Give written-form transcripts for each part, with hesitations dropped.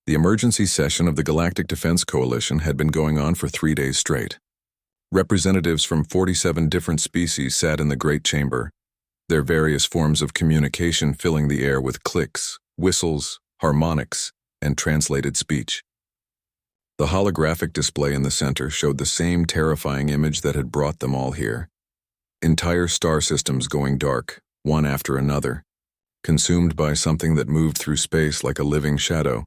The emergency session of the Galactic Defense Coalition had been going on for 3 days straight. Representatives from 47 different species sat in the Great Chamber, their various forms of communication filling the air with clicks, whistles, harmonics, and translated speech. The holographic display in the center showed the same terrifying image that had brought them all here. Entire star systems going dark, one after another, consumed by something that moved through space like a living shadow.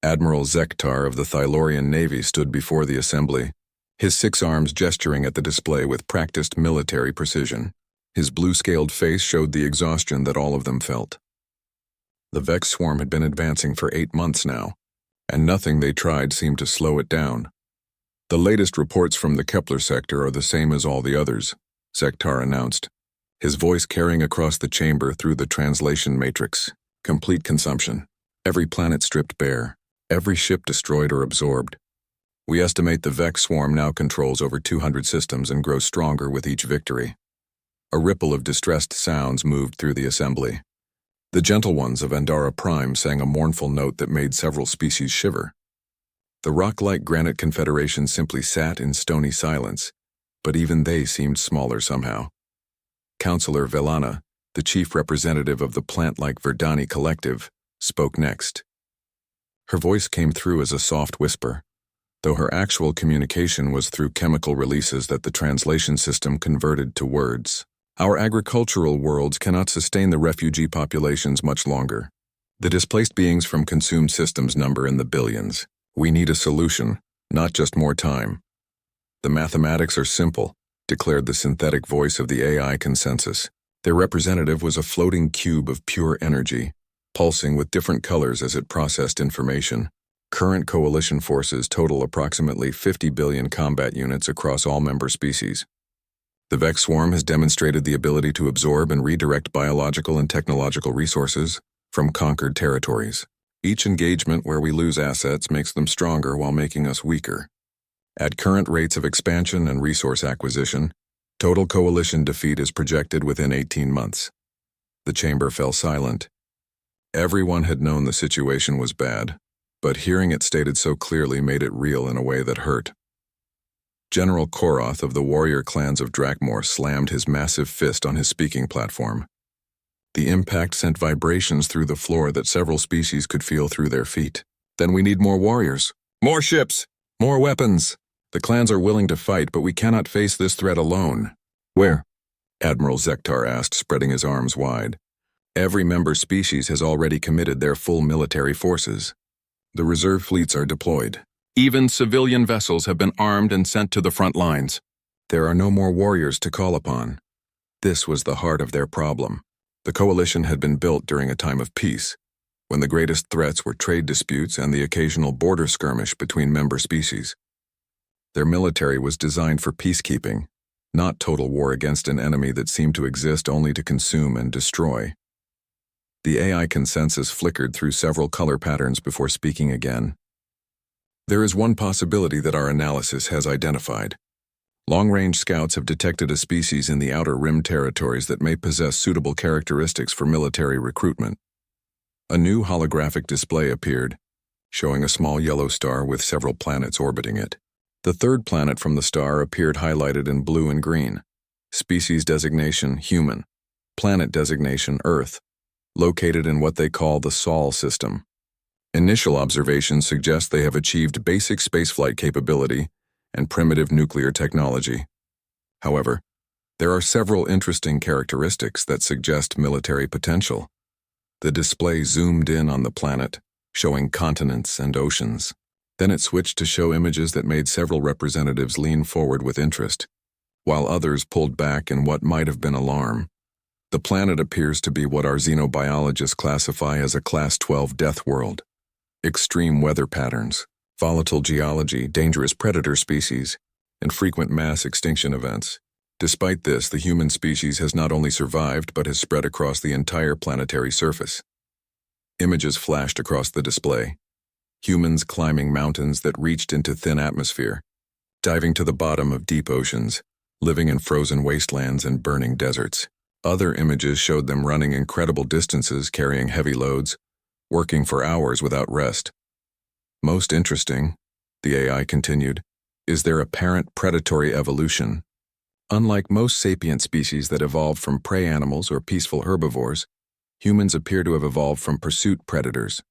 Admiral Zektar of the Thylorian Navy stood before the assembly, his 6 arms gesturing at the display with practiced military precision. His blue-scaled face showed the exhaustion that all of them felt. The Vex swarm had been advancing for 8 months now, and nothing they tried seemed to slow it down. The latest reports from the Kepler sector are the same as all the others, Zektar announced, his voice carrying across the chamber through the translation matrix. Complete consumption. Every planet stripped bare. Every ship destroyed or absorbed. We estimate the Vex swarm now controls over 200 systems and grows stronger with each victory. A ripple of distressed sounds moved through the assembly. The gentle ones of Andara Prime sang a mournful note that made several species shiver. The rock-like granite confederation simply sat in stony silence, but even they seemed smaller somehow. Counselor Velana, the chief representative of the plant-like Verdani collective, spoke next. Her voice came through as a soft whisper, though her actual communication was through chemical releases that the translation system converted to words. Our agricultural worlds cannot sustain the refugee populations much longer. The displaced beings from consumed systems number in the billions. We need a solution, not just more time. The mathematics are simple, declared the synthetic voice of the AI consensus. Their representative was a floating cube of pure energy, pulsing with different colors as it processed information. Current coalition forces total approximately 50 billion combat units across all member species. The Vex swarm has demonstrated the ability to absorb and redirect biological and technological resources from conquered territories. Each engagement where we lose assets makes them stronger while making us weaker. At current rates of expansion and resource acquisition, total coalition defeat is projected within 18 months. The chamber fell silent. Everyone had known the situation was bad, but hearing it stated so clearly made it real in a way that hurt. General Koroth of the warrior clans of Drakmor slammed his massive fist on his speaking platform. The impact sent vibrations through the floor that several species could feel through their feet. Then we need more warriors. More ships! More weapons! The clans are willing to fight, but we cannot face this threat alone. Where? Admiral Zektar asked, spreading his arms wide. Every member species has already committed their full military forces. The reserve fleets are deployed. Even civilian vessels have been armed and sent to the front lines. There are no more warriors to call upon. This was the heart of their problem. The coalition had been built during a time of peace, when the greatest threats were trade disputes and the occasional border skirmish between member species. Their military was designed for peacekeeping, not total war against an enemy that seemed to exist only to consume and destroy. The AI consensus flickered through several color patterns before speaking again. There is one possibility that our analysis has identified. Long-range scouts have detected a species in the Outer Rim territories that may possess suitable characteristics for military recruitment. A new holographic display appeared, showing a small yellow star with several planets orbiting it. The third planet from the star appeared highlighted in blue and green. Species designation, human. Planet designation, Earth. Located in what they call the Sol system. Initial observations suggest they have achieved basic spaceflight capability and primitive nuclear technology. However, there are several interesting characteristics that suggest military potential. The display zoomed in on the planet, showing continents and oceans. Then it switched to show images that made several representatives lean forward with interest, while others pulled back in what might have been alarm. The planet appears to be what our xenobiologists classify as a Class 12 death world. Extreme weather patterns, volatile geology, dangerous predator species, and frequent mass extinction events. Despite this, the human species has not only survived but has spread across the entire planetary surface. Images flashed across the display. Humans climbing mountains that reached into thin atmosphere, diving to the bottom of deep oceans, living in frozen wastelands and burning deserts. Other images showed them running incredible distances, carrying heavy loads, working for hours without rest. Most interesting, the AI continued, is their apparent predatory evolution. Unlike most sapient species that evolved from prey animals or peaceful herbivores, humans appear to have evolved from pursuit predators.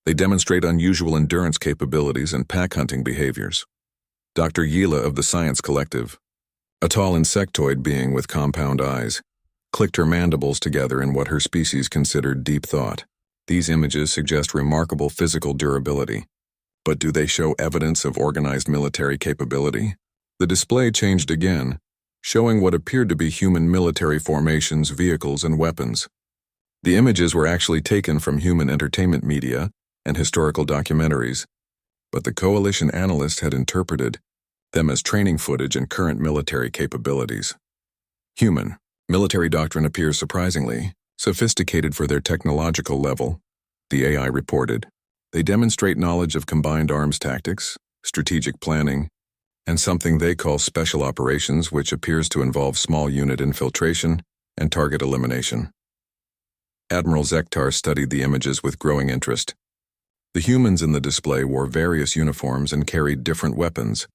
They demonstrate unusual endurance capabilities and pack-hunting behaviors. Dr. Yila of the Science Collective, a tall insectoid being with compound eyes, clicked her mandibles together in what her species considered deep thought. These images suggest remarkable physical durability. But do they show evidence of organized military capability? The display changed again, showing what appeared to be human military formations, vehicles, and weapons. The images were actually taken from human entertainment media and historical documentaries, but the coalition analyst had interpreted them as training footage and current military capabilities. Human military doctrine appears surprisingly sophisticated for their technological level, the AI reported. They demonstrate knowledge of combined arms tactics, strategic planning, and something they call special operations, which appears to involve small unit infiltration and target elimination. Admiral Zektar studied the images with growing interest. The humans in the display wore various uniforms and carried different weapons,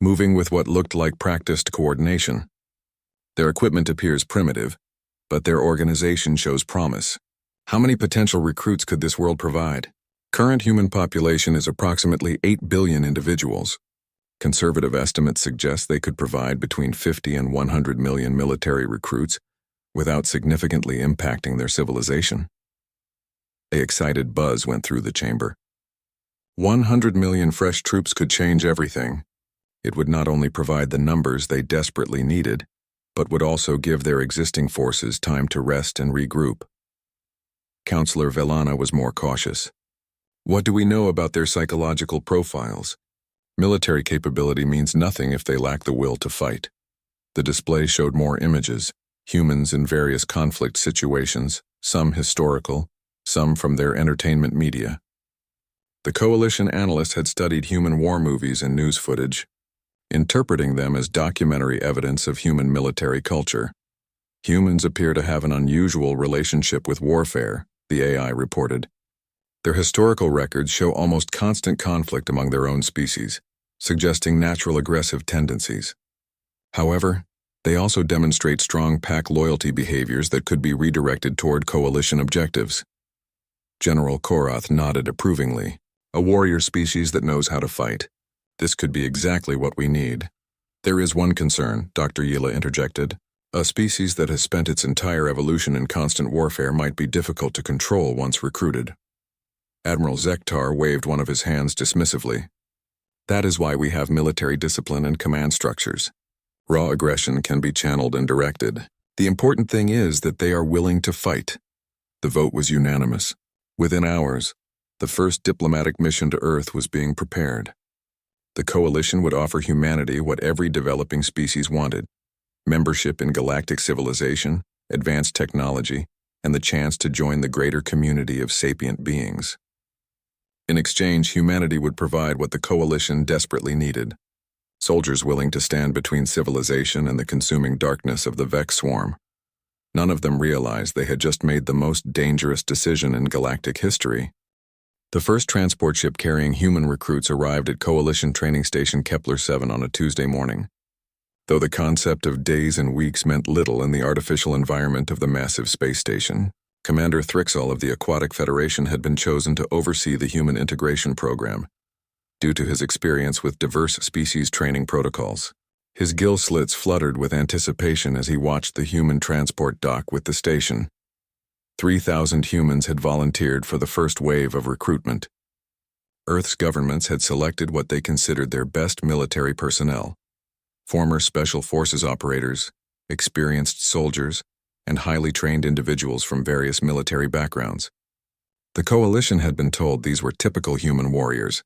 moving with what looked like practiced coordination. Their equipment appears primitive, but their organization shows promise. How many potential recruits could this world provide? Current human population is approximately 8 billion individuals. Conservative estimates suggest they could provide between 50 and 100 million military recruits without significantly impacting their civilization. An excited buzz went through the chamber. 100 million fresh troops could change everything. It would not only provide the numbers they desperately needed, but would also give their existing forces time to rest and regroup. Counselor Velana was more cautious. What do we know about their psychological profiles? Military capability means nothing if they lack the will to fight. The display showed more images, humans in various conflict situations, some historical, some from their entertainment media. The coalition analyst had studied human war movies and news footage, interpreting them as documentary evidence of human military culture. Humans appear to have an unusual relationship with warfare, the AI reported. Their historical records show almost constant conflict among their own species, suggesting natural aggressive tendencies. However, they also demonstrate strong pack loyalty behaviors that could be redirected toward coalition objectives. General Korath nodded approvingly. A warrior species that knows how to fight. This could be exactly what we need. There is one concern, Dr. Yila interjected. A species that has spent its entire evolution in constant warfare might be difficult to control once recruited. Admiral Zektar waved one of his hands dismissively. That is why we have military discipline and command structures. Raw aggression can be channeled and directed. The important thing is that they are willing to fight. The vote was unanimous. Within hours, the first diplomatic mission to Earth was being prepared. The coalition would offer humanity what every developing species wanted: membership in galactic civilization, advanced technology, and the chance to join the greater community of sapient beings. In exchange, humanity would provide what the coalition desperately needed: soldiers willing to stand between civilization and the consuming darkness of the Vex swarm. None of them realized they had just made the most dangerous decision in galactic history. The first transport ship carrying human recruits arrived at Coalition Training Station Kepler-7 on a Tuesday morning. Though the concept of days and weeks meant little in the artificial environment of the massive space station, Commander Thrixall of the Aquatic Federation had been chosen to oversee the human integration program, due to his experience with diverse species training protocols. His gill slits fluttered with anticipation as he watched the human transport dock with the station. 3,000 humans had volunteered for the first wave of recruitment. Earth's governments had selected what they considered their best military personnel: former special forces operators, experienced soldiers, and highly trained individuals from various military backgrounds. The coalition had been told these were typical human warriors,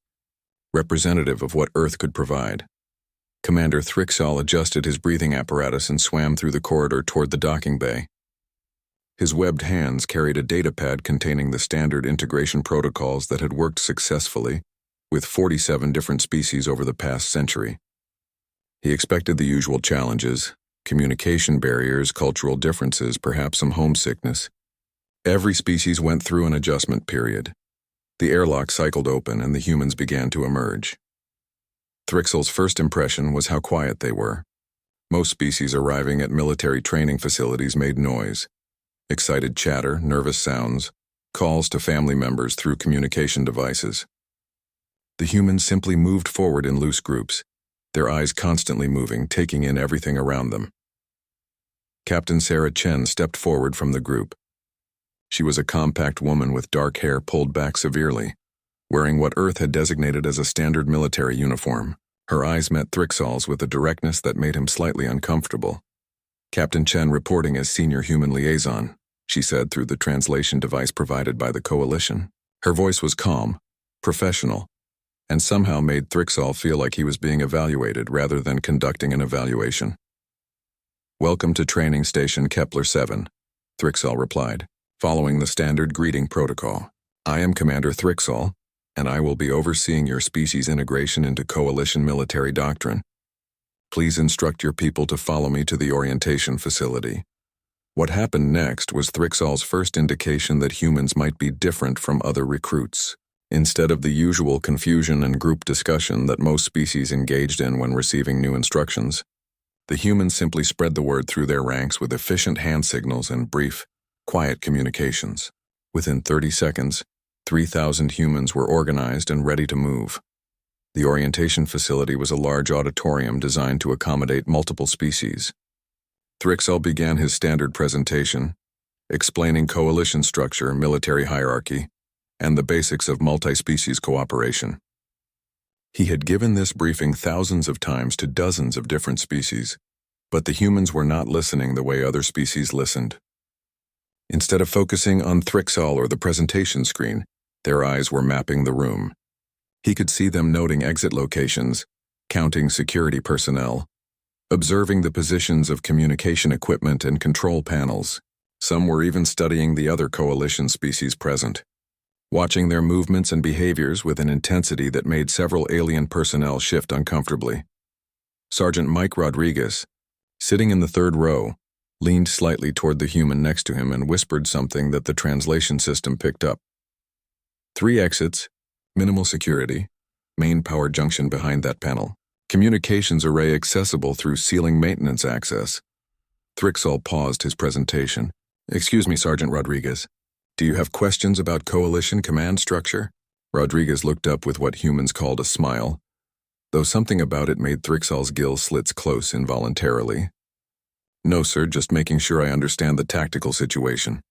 representative of what Earth could provide. Commander Thrixall adjusted his breathing apparatus and swam through the corridor toward the docking bay. His webbed hands carried a datapad containing the standard integration protocols that had worked successfully with 47 different species over the past century. He expected the usual challenges: communication barriers, cultural differences, perhaps some homesickness. Every species went through an adjustment period. The airlock cycled open and the humans began to emerge. Thrixel's first impression was how quiet they were. Most species arriving at military training facilities made noise. Excited chatter, nervous sounds, calls to family members through communication devices. The humans simply moved forward in loose groups, their eyes constantly moving, taking in everything around them. Captain Sarah Chen stepped forward from the group. She was a compact woman with dark hair pulled back severely, wearing what Earth had designated as a standard military uniform. Her eyes met Thrixel's with a directness that made him slightly uncomfortable. "Captain Chen reporting as senior human liaison," she said through the translation device provided by the Coalition. Her voice was calm, professional, and somehow made Thrixel feel like he was being evaluated rather than conducting an evaluation. "Welcome to Training Station Kepler 7, Thrixel replied, following the standard greeting protocol. "I am Commander Thrixel, and I will be overseeing your species integration into Coalition military doctrine. Please instruct your people to follow me to the orientation facility." What happened next was Thrixel's first indication that humans might be different from other recruits. Instead of the usual confusion and group discussion that most species engaged in when receiving new instructions, the humans simply spread the word through their ranks with efficient hand signals and brief, quiet communications. Within 30 seconds, 3,000 humans were organized and ready to move. The orientation facility was a large auditorium designed to accommodate multiple species. Thrixel began his standard presentation, explaining coalition structure, military hierarchy, and the basics of multi-species cooperation. He had given this briefing thousands of times to dozens of different species, but the humans were not listening the way other species listened. Instead of focusing on Thrixel or the presentation screen, their eyes were mapping the room. He could see them noting exit locations, counting security personnel, observing the positions of communication equipment and control panels. Some were even studying the other coalition species present, watching their movements and behaviors with an intensity that made several alien personnel shift uncomfortably. Sergeant Mike Rodriguez, sitting in the third row, leaned slightly toward the human next to him and whispered something that the translation system picked up. 3 exits, minimal security, main power junction behind that panel. Communications array accessible through ceiling maintenance access. Thrixel paused his presentation. "Excuse me, Sergeant Rodriguez. Do you have questions about coalition command structure?" Rodriguez looked up with what humans called a smile, though something about it made Thrixel's gill slits close involuntarily. "No, sir, just making sure I understand the tactical situation."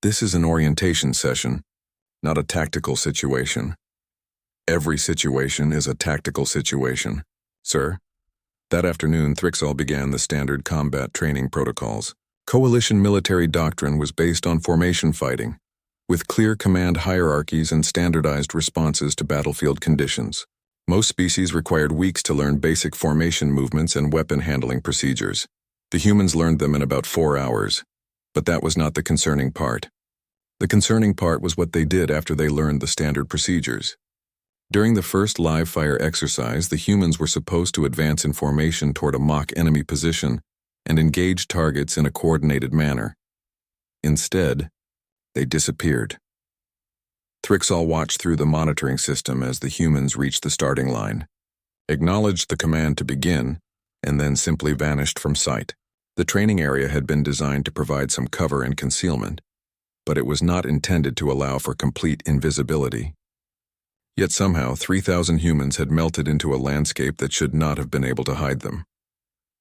"This is an orientation session, not a tactical situation." "Every situation is a tactical situation, sir." That afternoon, Thrixel began the standard combat training protocols. Coalition military doctrine was based on formation fighting, with clear command hierarchies and standardized responses to battlefield conditions. Most species required weeks to learn basic formation movements and weapon handling procedures. The humans learned them in about 4 hours, but that was not the concerning part. The concerning part was what they did after they learned the standard procedures. During the first live-fire exercise, the humans were supposed to advance in formation toward a mock enemy position and engage targets in a coordinated manner. Instead, they disappeared. Thrixel watched through the monitoring system as the humans reached the starting line, acknowledged the command to begin, and then simply vanished from sight. The training area had been designed to provide some cover and concealment, but it was not intended to allow for complete invisibility. Yet somehow 3,000 humans had melted into a landscape that should not have been able to hide them.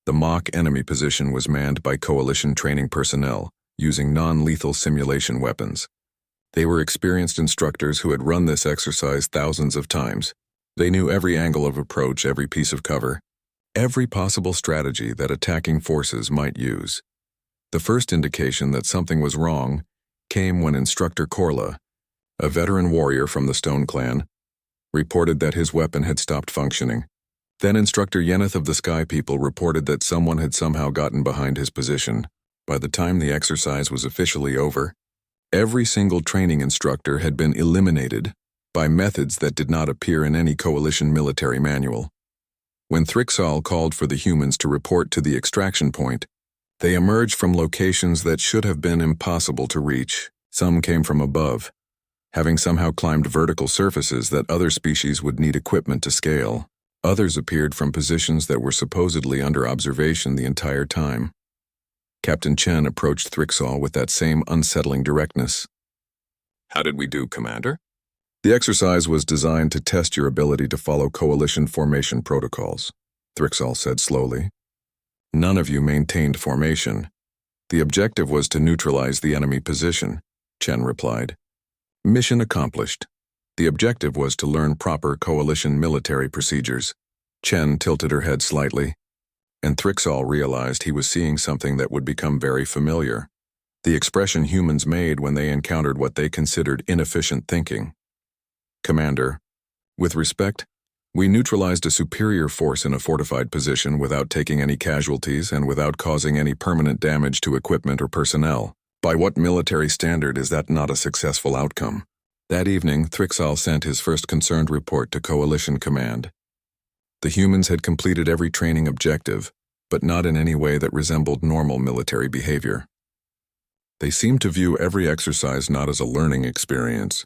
The mock enemy position was manned by coalition training personnel, using non-lethal simulation weapons. They were experienced instructors who had run this exercise thousands of times. They knew every angle of approach, every piece of cover, every possible strategy that attacking forces might use. The first indication that something was wrong came when Instructor Korla, a veteran warrior from the Stone Clan, reported that his weapon had stopped functioning. Then Instructor Yeneth of the Sky People reported that someone had somehow gotten behind his position. By the time the exercise was officially over, every single training instructor had been eliminated by methods that did not appear in any coalition military manual. When Thrixel called for the humans to report to the extraction point, they emerged from locations that should have been impossible to reach. Some came from above, having somehow climbed vertical surfaces that other species would need equipment to scale. Others appeared from positions that were supposedly under observation the entire time. Captain Chen approached Thrixall with that same unsettling directness. "How did we do, Commander?" "The exercise was designed to test your ability to follow coalition formation protocols," Thrixall said slowly. "None of you maintained formation. The objective was to neutralize the enemy position," Chen replied. "Mission accomplished. The objective was to learn proper coalition military procedures." Chen tilted her head slightly, and Thrixall realized he was seeing something that would become very familiar. The expression humans made when they encountered what they considered inefficient thinking. "Commander, with respect, we neutralized a superior force in a fortified position without taking any casualties and without causing any permanent damage to equipment or personnel. By what military standard is that not a successful outcome?" That evening, Thrixall sent his first concerned report to Coalition Command. The humans had completed every training objective, but not in any way that resembled normal military behavior. They seemed to view every exercise not as a learning experience,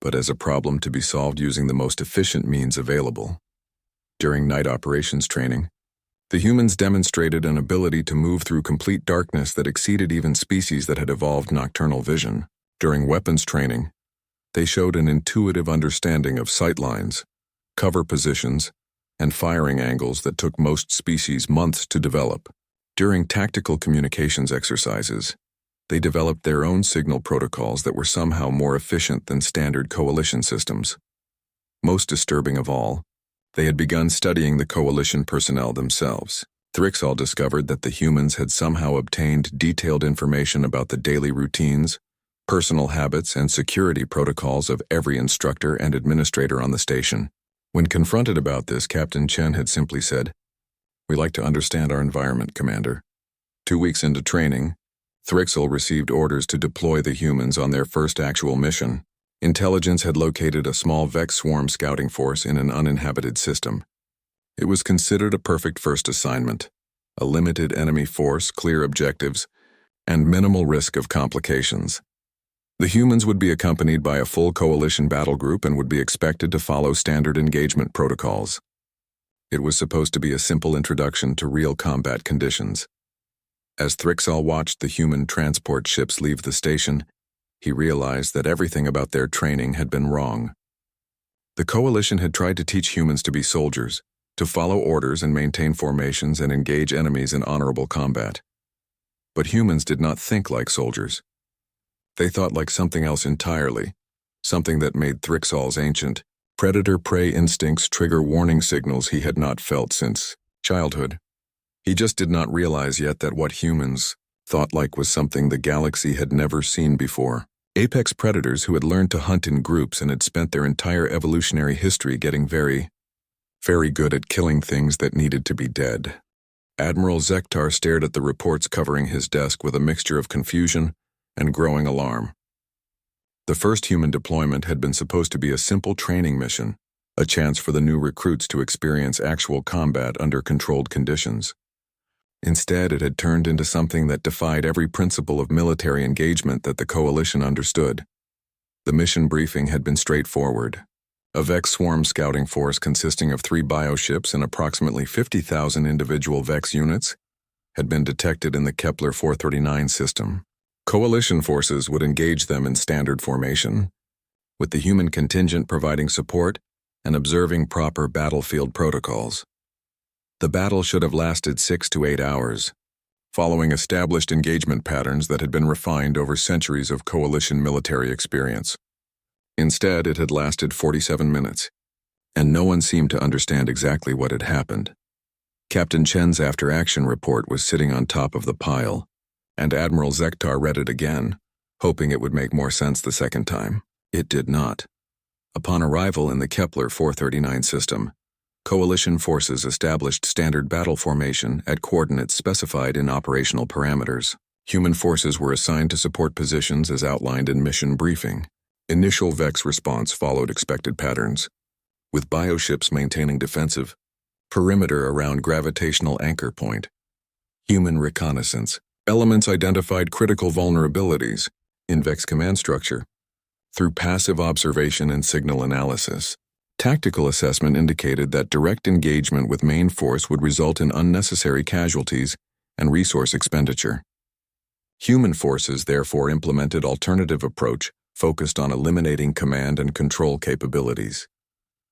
but as a problem to be solved using the most efficient means available. During night operations training, the humans demonstrated an ability to move through complete darkness that exceeded even species that had evolved nocturnal vision. During weapons training, they showed an intuitive understanding of sight lines, cover positions, and firing angles that took most species months to develop. During tactical communications exercises, they developed their own signal protocols that were somehow more efficient than standard coalition systems. Most disturbing of all, they had begun studying the coalition personnel themselves. Thrixall discovered that the humans had somehow obtained detailed information about the daily routines, personal habits, and security protocols of every instructor and administrator on the station. When confronted about this, Captain Chen had simply said, "We like to understand our environment, Commander." 2 weeks into training, Thrixall received orders to deploy the humans on their first actual mission. Intelligence had located a small Vex swarm scouting force in an uninhabited system. It was considered a perfect first assignment: a limited enemy force, clear objectives, and minimal risk of complications. The humans would be accompanied by a full coalition battle group and would be expected to follow standard engagement protocols. It was supposed to be a simple introduction to real combat conditions. As Thrixall watched the human transport ships leave the station, he realized that everything about their training had been wrong. The coalition had tried to teach humans to be soldiers, to follow orders and maintain formations and engage enemies in honorable combat. But humans did not think like soldiers. They thought like something else entirely, something that made Thrixall's ancient predator-prey instincts trigger warning signals he had not felt since childhood. He just did not realize yet that what humans thought like was something the galaxy had never seen before. Apex predators who had learned to hunt in groups and had spent their entire evolutionary history getting very, very good at killing things that needed to be dead. Admiral Zektar stared at the reports covering his desk with a mixture of confusion and growing alarm. The first human deployment had been supposed to be a simple training mission, a chance for the new recruits to experience actual combat under controlled conditions. Instead, it had turned into something that defied every principle of military engagement that the coalition understood. The mission briefing had been straightforward. A Vex swarm scouting force consisting of 3 bioships and approximately 50,000 individual Vex units had been detected in the Kepler 439 system. Coalition forces would engage them in standard formation, with the human contingent providing support and observing proper battlefield protocols. The battle should have lasted 6 to 8 hours, following established engagement patterns that had been refined over centuries of coalition military experience. Instead, it had lasted 47 minutes, and no one seemed to understand exactly what had happened. Captain Chen's after-action report was sitting on top of the pile, and Admiral Zektar read it again, hoping it would make more sense the second time. It did not. Upon arrival in the Kepler 439 system, Coalition forces established standard battle formation at coordinates specified in operational parameters. Human forces were assigned to support positions as outlined in mission briefing. Initial Vex response followed expected patterns, with bioships maintaining defensive perimeter around gravitational anchor point. Human reconnaissance. Elements identified critical vulnerabilities in Vex command structure. through passive observation and signal analysis. Tactical assessment indicated that direct engagement with main force would result in unnecessary casualties and resource expenditure. Human forces therefore implemented alternative approach focused on eliminating command and control capabilities.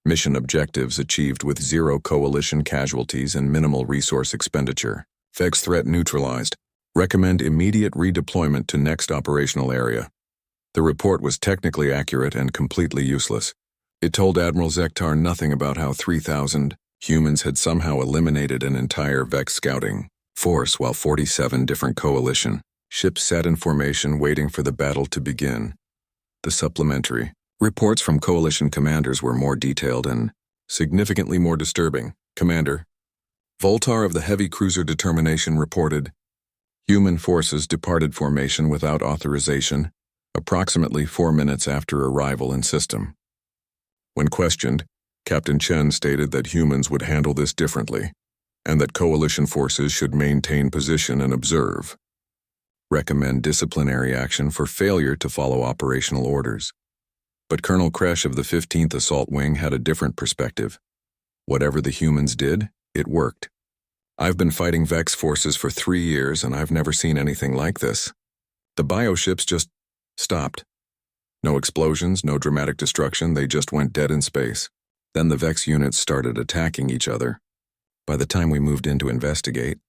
Mission objectives achieved with zero coalition casualties and minimal resource expenditure. Vex threat neutralized. Recommend immediate redeployment to next operational area. The report was technically accurate and completely useless. It told Admiral Zektar nothing about how 3,000 humans had somehow eliminated an entire Vex scouting force while 47 different coalition ships sat in formation waiting for the battle to begin. The supplementary reports from coalition commanders were more detailed and significantly more disturbing. Commander Voltar of the Heavy Cruiser Determination reported, human forces departed formation without authorization approximately 4 minutes after arrival in system. When questioned, Captain Chen stated that humans would handle this differently, and that coalition forces should maintain position and observe. Recommend disciplinary action for failure to follow operational orders. But Colonel Kresh of the 15th Assault Wing had a different perspective. Whatever the humans did, it worked. I've been fighting Vex forces for 3 years and I've never seen anything like this. The bioships just stopped. No explosions, no dramatic destruction, they just went dead in space. Then the Vex units started attacking each other. By the time we moved in to investigate,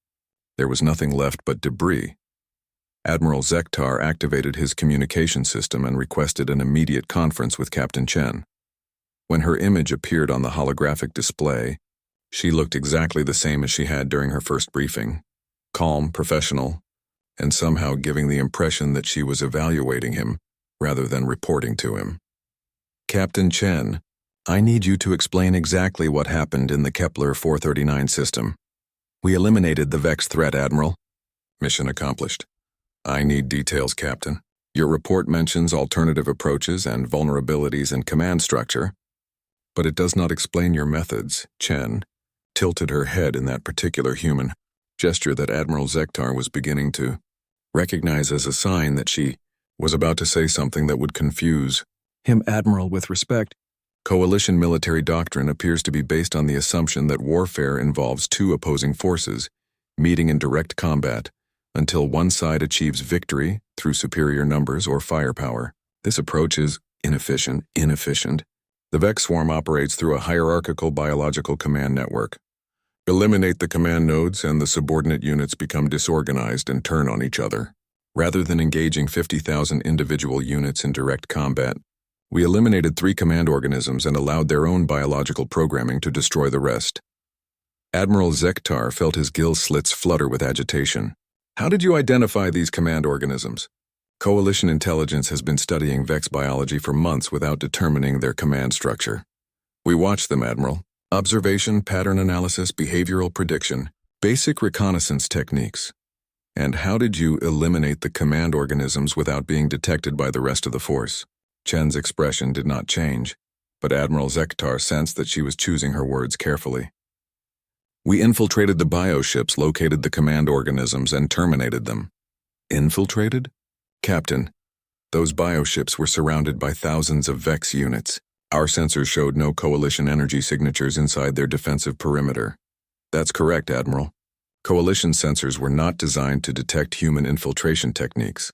there was nothing left but debris. Admiral Zektar activated his communication system and requested an immediate conference with Captain Chen. When her image appeared on the holographic display, she looked exactly the same as she had during her first briefing, calm, professional, and somehow giving the impression that she was evaluating him rather than reporting to him. Captain Chen, I need you to explain exactly what happened in the Kepler 439 system. We eliminated the Vex threat, Admiral. Mission accomplished. I need details, Captain. Your report mentions alternative approaches and vulnerabilities in command structure, but it does not explain your methods. Chen tilted her head in that particular human gesture that Admiral Zektar was beginning to recognize as a sign that she was about to say something that would confuse him. Admiral, with respect, coalition military doctrine appears to be based on the assumption that warfare involves two opposing forces meeting in direct combat until one side achieves victory through superior numbers or firepower. This approach is inefficient. The Vex swarm operates through a hierarchical biological command network. Eliminate the command nodes and the subordinate units become disorganized and turn on each other. Rather than engaging 50,000 individual units in direct combat, we eliminated 3 command organisms and allowed their own biological programming to destroy the rest. Admiral Zektar felt his gill slits flutter with agitation. How did you identify these command organisms? Coalition intelligence has been studying Vex biology for months without determining their command structure. We watched them, Admiral. Observation, pattern analysis, behavioral prediction, basic reconnaissance techniques. And how did you eliminate the command organisms without being detected by the rest of the force? Chen's expression did not change, but Admiral Zektar sensed that she was choosing her words carefully. We infiltrated the bioships, located the command organisms, and terminated them. Infiltrated? Captain, those bioships were surrounded by thousands of Vex units. Our sensors showed no coalition energy signatures inside their defensive perimeter. That's correct, Admiral. Coalition sensors were not designed to detect human infiltration techniques.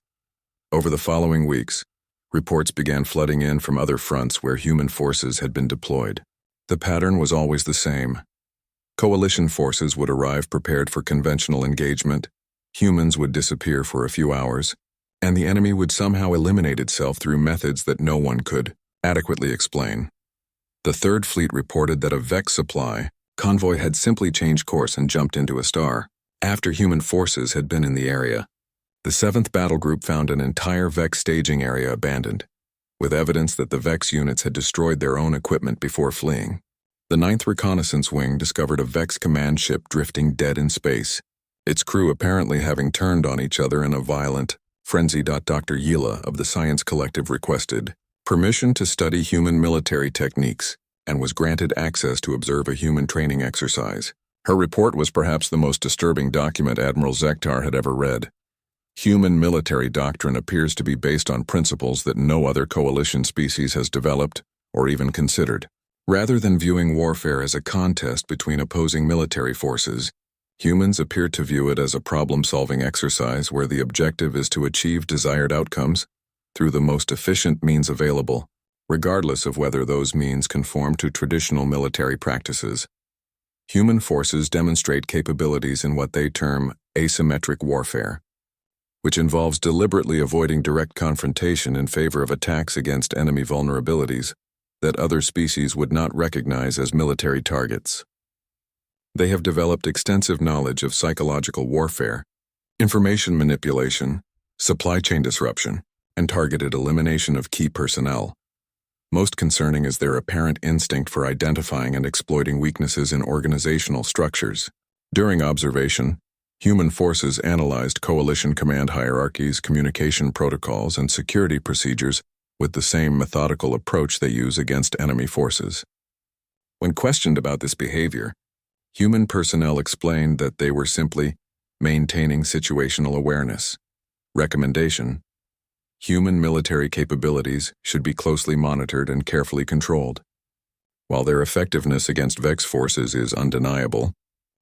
Over the following weeks, reports began flooding in from other fronts where human forces had been deployed. The pattern was always the same. Coalition forces would arrive prepared for conventional engagement, humans would disappear for a few hours, and the enemy would somehow eliminate itself through methods that no one could adequately explain. The Third Fleet reported that a Vex supply convoy had simply changed course and jumped into a star after human forces had been in the area. The 7th Battle Group found an entire Vex staging area abandoned, with evidence that the Vex units had destroyed their own equipment before fleeing. The 9th Reconnaissance Wing discovered a Vex command ship drifting dead in space, its crew apparently having turned on each other in a violent frenzy. Dr. Yila of the Science Collective requested permission to study human military techniques and was granted access to observe a human training exercise. Her report was perhaps the most disturbing document Admiral Zektar had ever read. Human military doctrine appears to be based on principles that no other coalition species has developed or even considered. Rather than viewing warfare as a contest between opposing military forces, humans appear to view it as a problem-solving exercise where the objective is to achieve desired outcomes through the most efficient means available, regardless of whether those means conform to traditional military practices. Human forces demonstrate capabilities in what they term asymmetric warfare, which involves deliberately avoiding direct confrontation in favor of attacks against enemy vulnerabilities that other species would not recognize as military targets. They have developed extensive knowledge of psychological warfare, information manipulation, supply chain disruption, and targeted elimination of key personnel. Most concerning is their apparent instinct for identifying and exploiting weaknesses in organizational structures. During observation, human forces analyzed coalition command hierarchies, communication protocols, and security procedures with the same methodical approach they use against enemy forces. When questioned about this behavior, human personnel explained that they were simply maintaining situational awareness. Recommendation: human military capabilities should be closely monitored and carefully controlled. While their effectiveness against Vex forces is undeniable,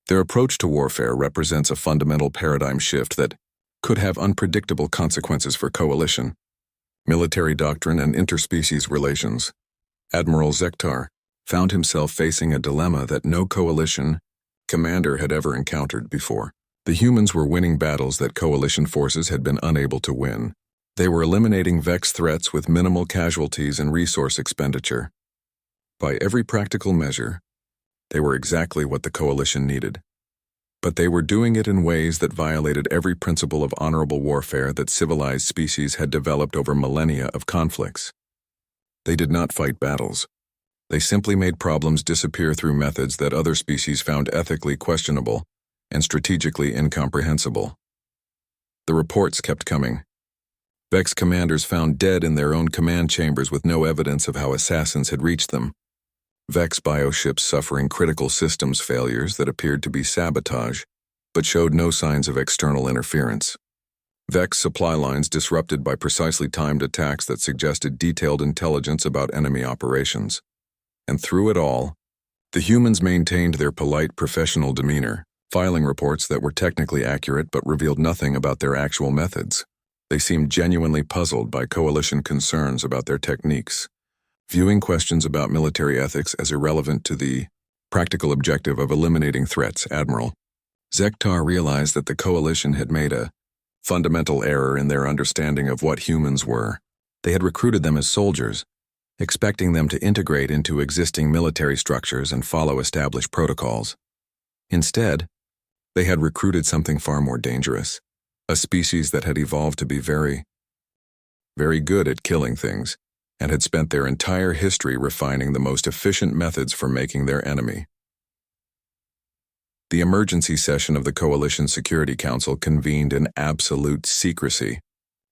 their approach to warfare represents a fundamental paradigm shift that could have unpredictable consequences for coalition, military doctrine, and interspecies relations. Admiral Zektar found himself facing a dilemma that no coalition commander had ever encountered before. The humans were winning battles that coalition forces had been unable to win. They were eliminating Vex threats with minimal casualties and resource expenditure. By every practical measure, they were exactly what the coalition needed. But they were doing it in ways that violated every principle of honorable warfare that civilized species had developed over millennia of conflicts. They did not fight battles. They simply made problems disappear through methods that other species found ethically questionable and strategically incomprehensible. The reports kept coming. Vex commanders found dead in their own command chambers with no evidence of how assassins had reached them. Vex bioships suffering critical systems failures that appeared to be sabotage, but showed no signs of external interference. Vex supply lines disrupted by precisely timed attacks that suggested detailed intelligence about enemy operations. And through it all, the humans maintained their polite professional demeanor, filing reports that were technically accurate but revealed nothing about their actual methods. They seemed genuinely puzzled by coalition concerns about their techniques, viewing questions about military ethics as irrelevant to the practical objective of eliminating threats. Admiral Zektar realized that the coalition had made a fundamental error in their understanding of what humans were. They had recruited them as soldiers, expecting them to integrate into existing military structures and follow established protocols. Instead, they had recruited something far more dangerous, a species that had evolved to be very, very good at killing things, and had spent their entire history refining the most efficient methods for making their enemy. The emergency session of the Coalition Security Council convened in absolute secrecy,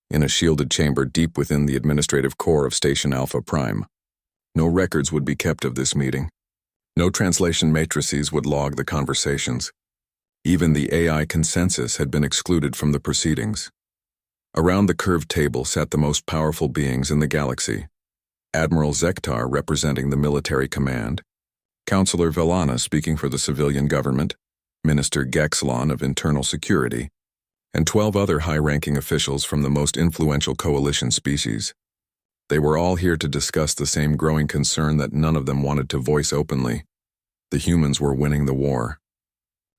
in a shielded chamber deep within the administrative core of Station Alpha Prime. No records would be kept of this meeting. No translation matrices would log the conversations. Even the AI consensus had been excluded from the proceedings. Around the curved table sat the most powerful beings in the galaxy: Admiral Zektar representing the military command, Counselor Vellana speaking for the civilian government, Minister Gexlon of Internal Security, and 12 other high-ranking officials from the most influential coalition species. They were all here to discuss the same growing concern that none of them wanted to voice openly. The humans were winning the war.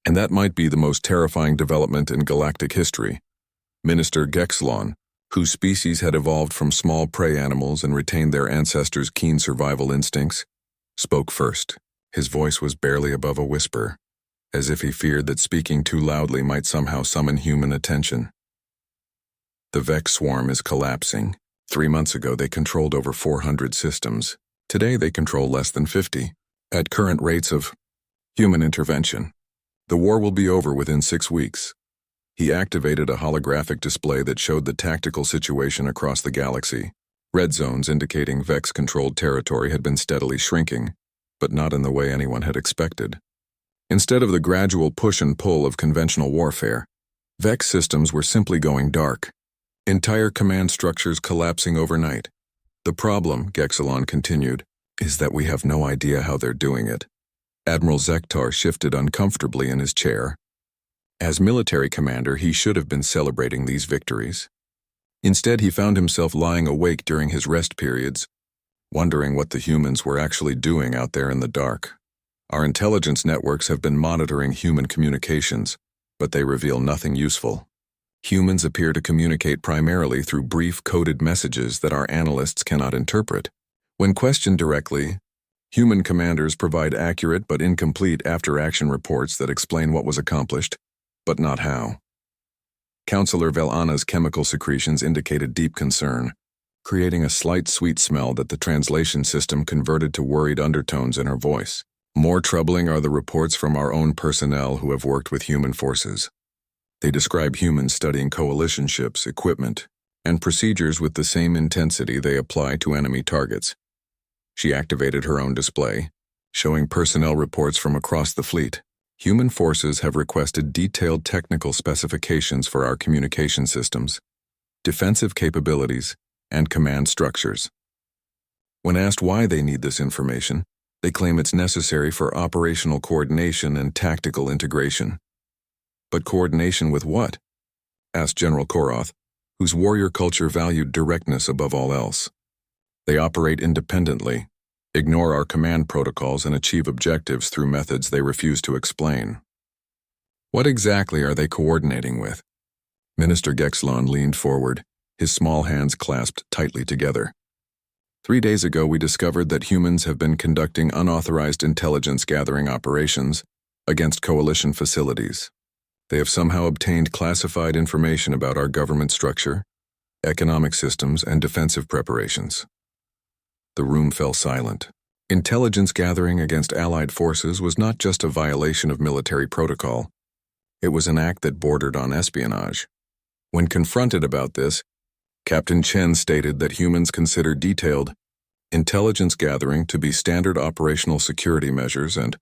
And that might be the most terrifying development in galactic history. Minister Gexlon, whose species had evolved from small prey animals and retained their ancestors' keen survival instincts, spoke first. His voice was barely above a whisper, as if he feared that speaking too loudly might somehow summon human attention. The Vex swarm is collapsing. 3 months ago, they controlled over 400 systems. Today, they control less than 50. At current rates of human intervention, the war will be over within 6 weeks. He activated a holographic display that showed the tactical situation across the galaxy. Red zones indicating Vex-controlled territory had been steadily shrinking, but not in the way anyone had expected. Instead of the gradual push and pull of conventional warfare, Vex systems were simply going dark. Entire command structures collapsing overnight. The problem, Gexelon continued, is that we have no idea how they're doing it. Admiral Zektar shifted uncomfortably in his chair. As military commander, he should have been celebrating these victories. Instead, he found himself lying awake during his rest periods, wondering what the humans were actually doing out there in the dark. Our intelligence networks have been monitoring human communications, but they reveal nothing useful. Humans appear to communicate primarily through brief coded messages that our analysts cannot interpret. When questioned directly, human commanders provide accurate but incomplete after-action reports that explain what was accomplished, but not how. Counselor Velana's chemical secretions indicated deep concern, creating a slight sweet smell that the translation system converted to worried undertones in her voice. More troubling are the reports from our own personnel who have worked with human forces. They describe humans studying coalition ships, equipment, and procedures with the same intensity they apply to enemy targets. She activated her own display, showing personnel reports from across the fleet. Human forces have requested detailed technical specifications for our communication systems, defensive capabilities, and command structures. When asked why they need this information, they claim it's necessary for operational coordination and tactical integration. But coordination with what? Asked General Koroth, whose warrior culture valued directness above all else. They operate independently, ignore our command protocols, and achieve objectives through methods they refuse to explain. What exactly are they coordinating with? Minister Gexlon leaned forward, his small hands clasped tightly together. 3 days ago, we discovered that humans have been conducting unauthorized intelligence gathering operations against coalition facilities. They have somehow obtained classified information about our government structure, economic systems, and defensive preparations. The room fell silent. Intelligence gathering against Allied forces was not just a violation of military protocol. It was an act that bordered on espionage. When confronted about this, Captain Chen stated that humans consider detailed intelligence gathering to be standard operational security measures and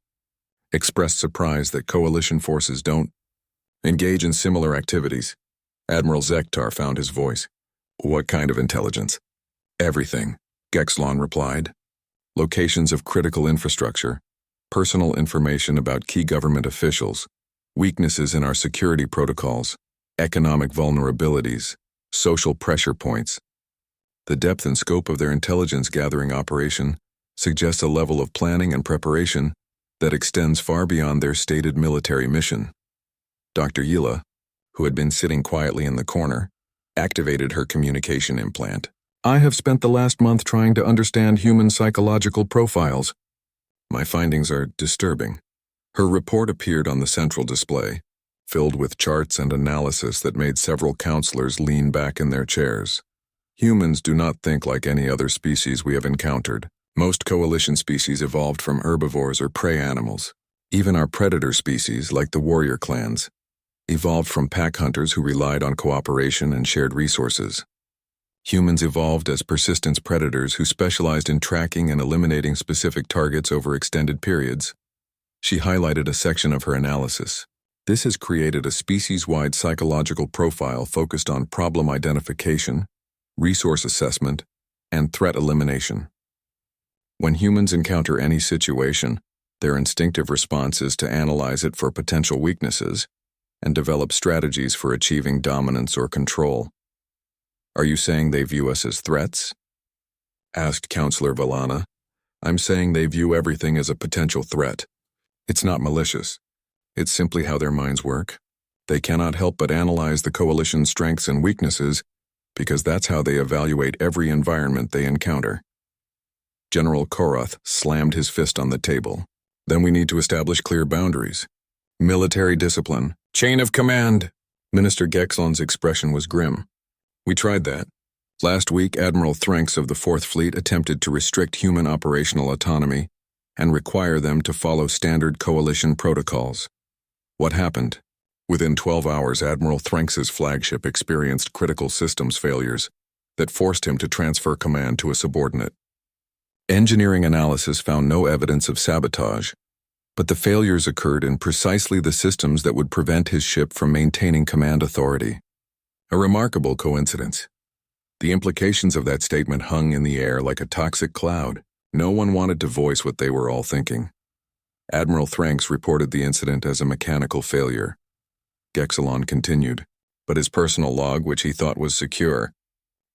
expressed surprise that coalition forces don't engage in similar activities. Admiral Zektar found his voice. What kind of intelligence? Everything, Gexlon replied. Locations of critical infrastructure, personal information about key government officials, weaknesses in our security protocols, economic vulnerabilities, social pressure points. The depth and scope of their intelligence gathering operation suggests a level of planning and preparation that extends far beyond their stated military mission. Dr. Yila, who had been sitting quietly in the corner, activated her communication implant. I have spent the last month trying to understand human psychological profiles. My findings are disturbing. Her report appeared on the central display, filled with charts and analysis that made several counselors lean back in their chairs. Humans do not think like any other species we have encountered. Most coalition species evolved from herbivores or prey animals. Even our predator species, like the warrior clans, evolved from pack hunters who relied on cooperation and shared resources. Humans evolved as persistence predators who specialized in tracking and eliminating specific targets over extended periods. She highlighted a section of her analysis. This has created a species-wide psychological profile focused on problem identification, resource assessment, and threat elimination. When humans encounter any situation, their instinctive response is to analyze it for potential weaknesses and develop strategies for achieving dominance or control. Are you saying they view us as threats? Asked Counselor Velana. I'm saying they view everything as a potential threat. It's not malicious. It's simply how their minds work. They cannot help but analyze the coalition's strengths and weaknesses because that's how they evaluate every environment they encounter. General Koroth slammed his fist on the table. Then we need to establish clear boundaries. Military discipline. Chain of command. Minister Gexlon's expression was grim. We tried that. Last week, Admiral Threnks of the 4th Fleet attempted to restrict human operational autonomy and require them to follow standard coalition protocols. What happened? Within 12 hours, Admiral Threnks's flagship experienced critical systems failures that forced him to transfer command to a subordinate. Engineering analysis found no evidence of sabotage, But the failures occurred in precisely the systems that would prevent his ship from maintaining command authority. A remarkable coincidence. The implications of that statement hung in the air like a toxic cloud. No one wanted to voice what they were all thinking. Admiral Thranks reported the incident as a mechanical failure. Gexelon continued, but his personal log, which he thought was secure,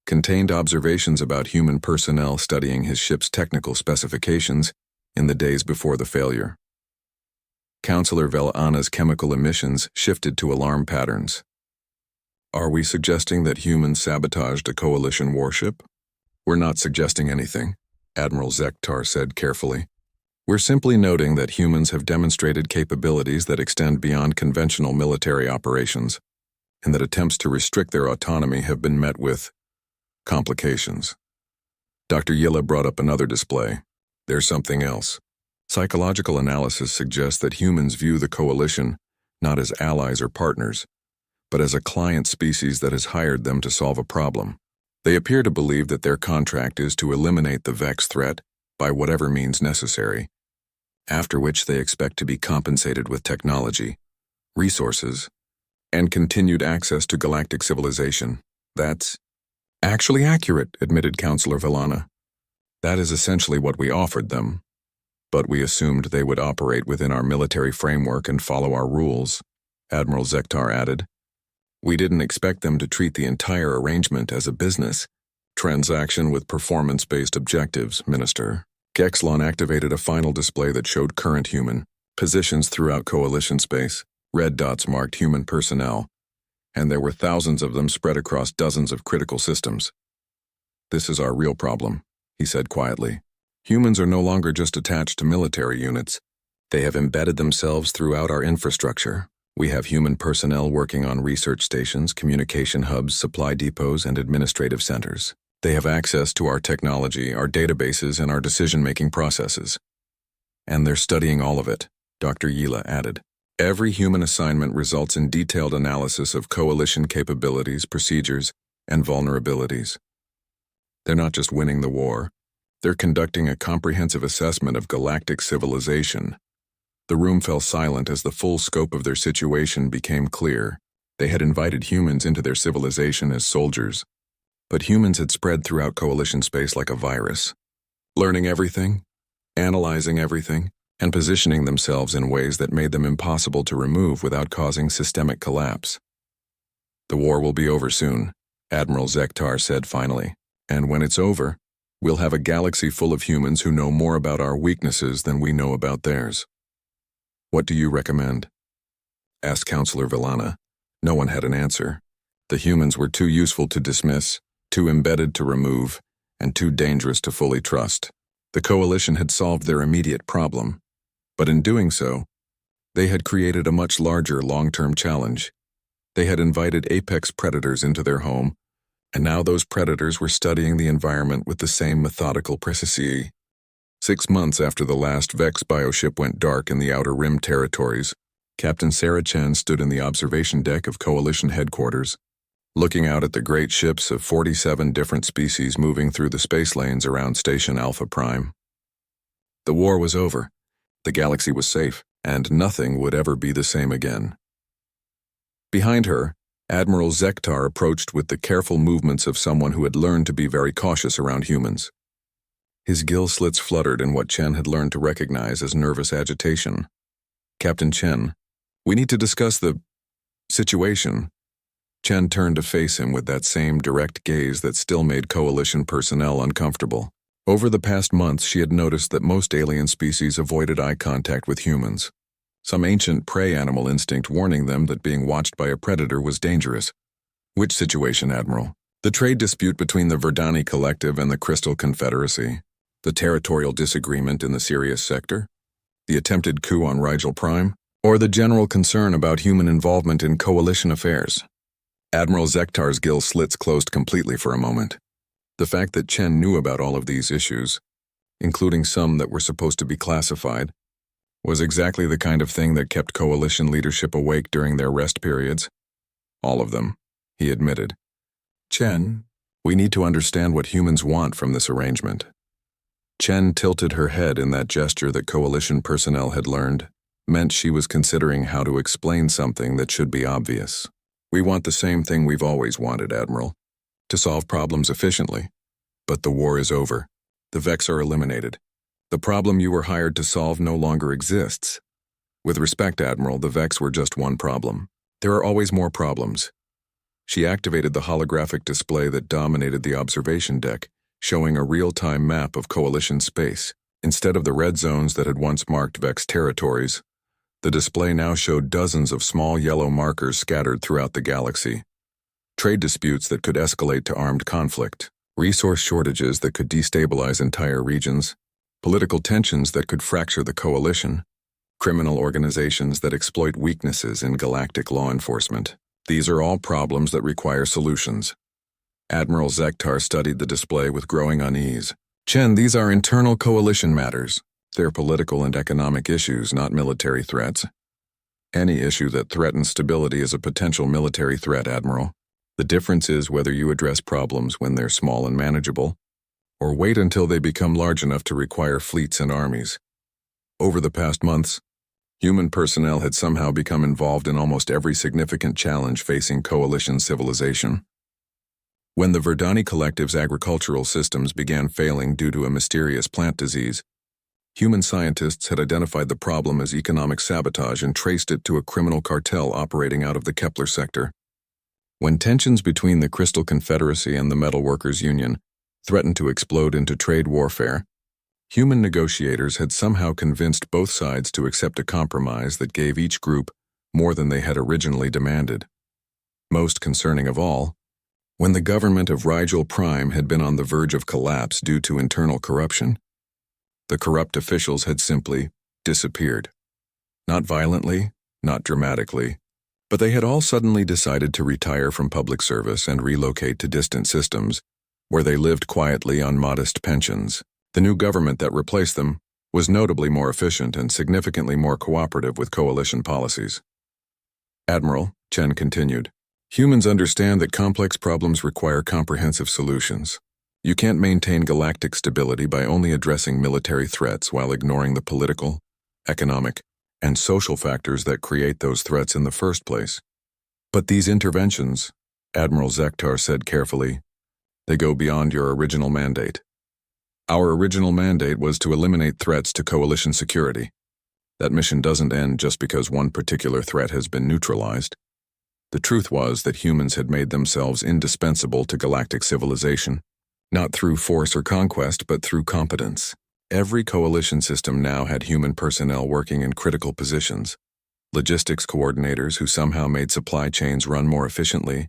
contained observations about human personnel studying his ship's technical specifications in the days before the failure. Counselor Velana's chemical emissions shifted to alarm patterns. Are we suggesting that humans sabotaged a coalition warship? We're not suggesting anything, Admiral Zektar said carefully. We're simply noting that humans have demonstrated capabilities that extend beyond conventional military operations, and that attempts to restrict their autonomy have been met with complications. Dr. Yilla brought up another display. There's something else. Psychological analysis suggests that humans view the coalition not as allies or partners, but as a client species that has hired them to solve a problem. They appear to believe that their contract is to eliminate the Vex threat by whatever means necessary, after which they expect to be compensated with technology, resources, and continued access to galactic civilization. That's actually accurate, admitted Counselor Velana. That is essentially what we offered them, but we assumed they would operate within our military framework and follow our rules, Admiral Zektar added. We didn't expect them to treat the entire arrangement as a business transaction with performance-based objectives, Minister. Gexelon activated a final display that showed current human positions throughout Coalition space. Red dots marked human personnel, and there were thousands of them spread across dozens of critical systems. This is our real problem, he said quietly. Humans are no longer just attached to military units. They have embedded themselves throughout our infrastructure. We have human personnel working on research stations, communication hubs, supply depots, and administrative centers. They have access to our technology, our databases, and our decision-making processes. And they're studying all of it, Dr. Yilla added. Every human assignment results in detailed analysis of coalition capabilities, procedures, and vulnerabilities. They're not just winning the war. They're conducting a comprehensive assessment of galactic civilization. The room fell silent as the full scope of their situation became clear. They had invited humans into their civilization as soldiers, but humans had spread throughout Coalition space like a virus, learning everything, analyzing everything, and positioning themselves in ways that made them impossible to remove without causing systemic collapse. The war will be over soon, Admiral Zektar said finally, and when it's over, we'll have a galaxy full of humans who know more about our weaknesses than we know about theirs. What do you recommend? Asked Counselor Velana. No one had an answer. The humans were too useful to dismiss, too embedded to remove, and too dangerous to fully trust. The Coalition had solved their immediate problem, but in doing so, they had created a much larger long-term challenge. They had invited apex predators into their home, and now those predators were studying the environment with the same methodical precision. 6 months after the last Vex bioship went dark in the Outer Rim territories, Captain Sarah Chen stood in the observation deck of Coalition headquarters, looking out at the great ships of 47 different species moving through the space lanes around Station Alpha Prime. The war was over, the galaxy was safe, and nothing would ever be the same again. Behind her, Admiral Zektar approached with the careful movements of someone who had learned to be very cautious around humans. His gill slits fluttered in what Chen had learned to recognize as nervous agitation. Captain Chen, we need to discuss the situation. Chen turned to face him with that same direct gaze that still made Coalition personnel uncomfortable. Over the past months, she had noticed that most alien species avoided eye contact with humans, some ancient prey animal instinct warning them that being watched by a predator was dangerous. Which situation, Admiral? The trade dispute between the Verdani Collective and the Crystal Confederacy? The territorial disagreement in the Sirius sector? The attempted coup on Rigel Prime? Or the general concern about human involvement in Coalition affairs? Admiral Zektar's gill slits closed completely for a moment. The fact that Chen knew about all of these issues, including some that were supposed to be classified, was exactly the kind of thing that kept Coalition leadership awake during their rest periods. All of them, he admitted. Chen, we need to understand what humans want from this arrangement. Chen tilted her head in that gesture that Coalition personnel had learned meant she was considering how to explain something that should be obvious. We want the same thing we've always wanted, Admiral. To solve problems efficiently. But the war is over. The Vex are eliminated. The problem you were hired to solve no longer exists. With respect, Admiral, the Vex were just one problem. There are always more problems. She activated the holographic display that dominated the observation deck, showing a real-time map of Coalition space. Instead of the red zones that had once marked Vex territories, the display now showed dozens of small yellow markers scattered throughout the galaxy. Trade disputes that could escalate to armed conflict, resource shortages that could destabilize entire regions, political tensions that could fracture the Coalition, criminal organizations that exploit weaknesses in galactic law enforcement. These are all problems that require solutions. Admiral Zektar studied the display with growing unease. Chen, these are internal Coalition matters. They're political and economic issues, not military threats. Any issue that threatens stability is a potential military threat, Admiral. The difference is whether you address problems when they're small and manageable, or wait until they become large enough to require fleets and armies. Over the past months, human personnel had somehow become involved in almost every significant challenge facing Coalition civilization. When the Verdani Collective's agricultural systems began failing due to a mysterious plant disease, human scientists had identified the problem as economic sabotage and traced it to a criminal cartel operating out of the Kepler sector. When tensions between the Crystal Confederacy and the Metal Workers Union threatened to explode into trade warfare, human negotiators had somehow convinced both sides to accept a compromise that gave each group more than they had originally demanded. Most concerning of all, when the government of Rigel Prime had been on the verge of collapse due to internal corruption, the corrupt officials had simply disappeared. Not violently, not dramatically, but they had all suddenly decided to retire from public service and relocate to distant systems, where they lived quietly on modest pensions. The new government that replaced them was notably more efficient and significantly more cooperative with Coalition policies. Admiral, Chen continued, humans understand that complex problems require comprehensive solutions. You can't maintain galactic stability by only addressing military threats while ignoring the political, economic, and social factors that create those threats in the first place. But these interventions, Admiral Zektar said carefully, they go beyond your original mandate. Our original mandate was to eliminate threats to Coalition security. That mission doesn't end just because one particular threat has been neutralized. The truth was that humans had made themselves indispensable to galactic civilization. Not through force or conquest, but through competence. Every Coalition system now had human personnel working in critical positions. Logistics coordinators who somehow made supply chains run more efficiently,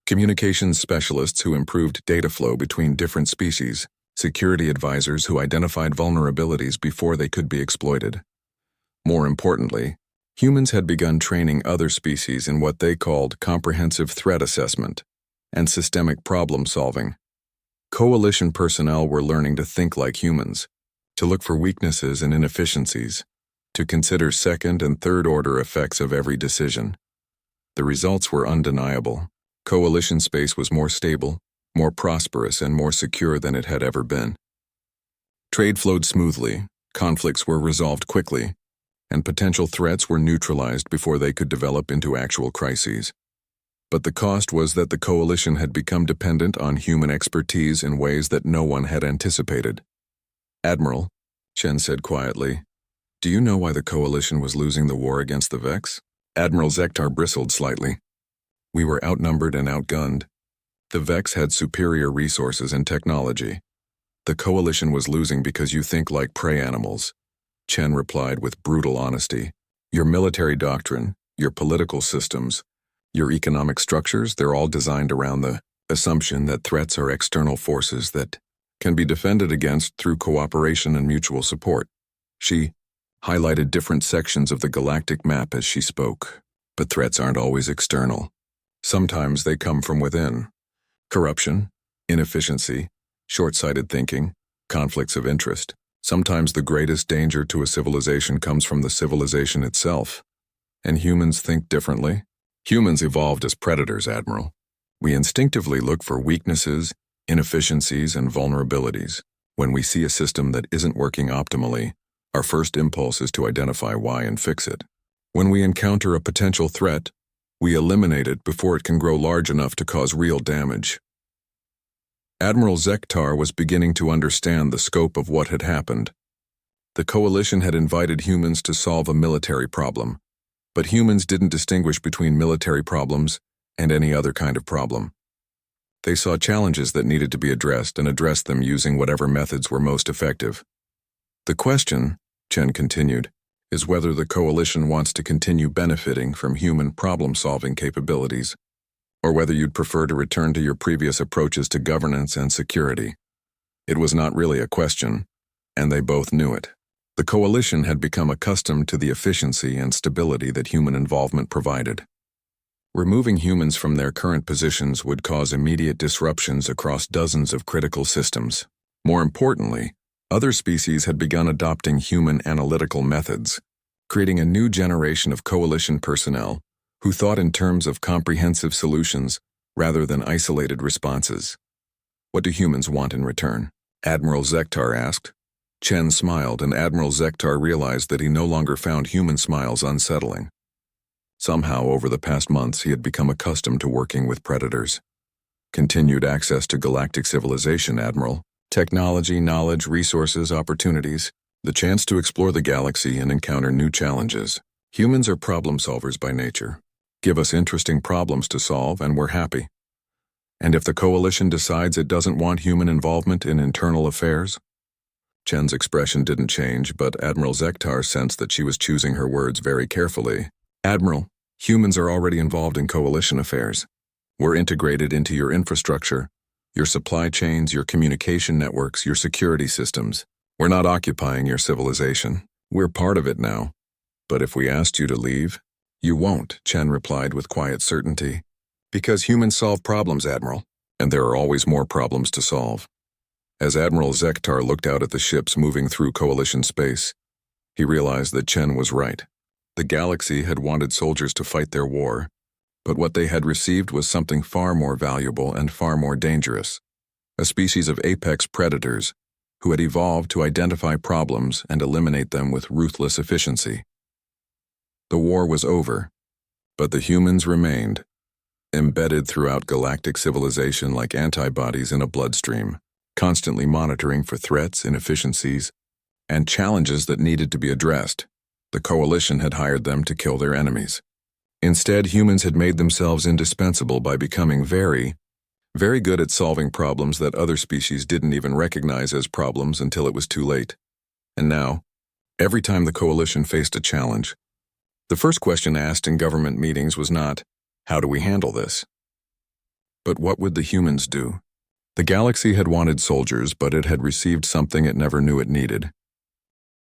communications specialists who improved data flow between different species, security advisors who identified vulnerabilities before they could be exploited. More importantly, humans had begun training other species in what they called comprehensive threat assessment and systemic problem solving. Coalition personnel were learning to think like humans, to look for weaknesses and inefficiencies, to consider second and third order effects of every decision. The results were undeniable. Coalition space was more stable, more prosperous, and more secure than it had ever been. Trade flowed smoothly, conflicts were resolved quickly, and potential threats were neutralized before they could develop into actual crises. But the cost was that the Coalition had become dependent on human expertise in ways that no one had anticipated. Admiral, Chen said quietly, do you know why the Coalition was losing the war against the Vex? Admiral Zektar bristled slightly. We were outnumbered and outgunned. The Vex had superior resources and technology. The Coalition was losing because you think like prey animals, Chen replied with brutal honesty. Your military doctrine, your political systems, your economic structures, they're all designed around the assumption that threats are external forces that can be defended against through cooperation and mutual support. She highlighted different sections of the galactic map as she spoke. But threats aren't always external. Sometimes they come from within. Corruption, inefficiency, short-sighted thinking, conflicts of interest. Sometimes the greatest danger to a civilization comes from the civilization itself. And humans think differently. Humans evolved as predators, Admiral. We instinctively look for weaknesses, inefficiencies, and vulnerabilities. When we see a system that isn't working optimally, our first impulse is to identify why and fix it. When we encounter a potential threat, we eliminate it before it can grow large enough to cause real damage. Admiral Zektar was beginning to understand the scope of what had happened. The coalition had invited humans to solve a military problem, but humans didn't distinguish between military problems and any other kind of problem. They saw challenges that needed to be addressed and addressed them using whatever methods were most effective. The question, Chen continued, is whether the coalition wants to continue benefiting from human problem-solving capabilities, or whether you'd prefer to return to your previous approaches to governance and security. It was not really a question, and they both knew it. The coalition had become accustomed to the efficiency and stability that human involvement provided. Removing humans from their current positions would cause immediate disruptions across dozens of critical systems. More importantly, other species had begun adopting human analytical methods, creating a new generation of coalition personnel who thought in terms of comprehensive solutions rather than isolated responses. What do humans want in return? Admiral Zektar asked. Chen smiled, and Admiral Zektar realized that he no longer found human smiles unsettling. Somehow, over the past months, he had become accustomed to working with predators. Continued access to galactic civilization, Admiral. Technology, knowledge, resources, opportunities. The chance to explore the galaxy and encounter new challenges. Humans are problem solvers by nature. Give us interesting problems to solve, and we're happy. And if the coalition decides it doesn't want human involvement in internal affairs? Chen's expression didn't change, but Admiral Zektar sensed that she was choosing her words very carefully. Admiral, humans are already involved in coalition affairs. We're integrated into your infrastructure, your supply chains, your communication networks, your security systems. We're not occupying your civilization. We're part of it now. But if we asked you to leave, you won't, Chen replied with quiet certainty. Because humans solve problems, Admiral, and there are always more problems to solve. As Admiral Zektar looked out at the ships moving through coalition space, he realized that Chen was right. The galaxy had wanted soldiers to fight their war, but what they had received was something far more valuable and far more dangerous. A species of apex predators who had evolved to identify problems and eliminate them with ruthless efficiency. The war was over, but the humans remained, embedded throughout galactic civilization like antibodies in a bloodstream, constantly monitoring for threats, inefficiencies, and challenges that needed to be addressed. The coalition had hired them to kill their enemies. Instead, humans had made themselves indispensable by becoming very good at solving problems that other species didn't even recognize as problems until it was too late. And now, every time the coalition faced a challenge, the first question asked in government meetings was not, "How do we handle this?" but what would the humans do? The galaxy had wanted soldiers, but it had received something it never knew it needed: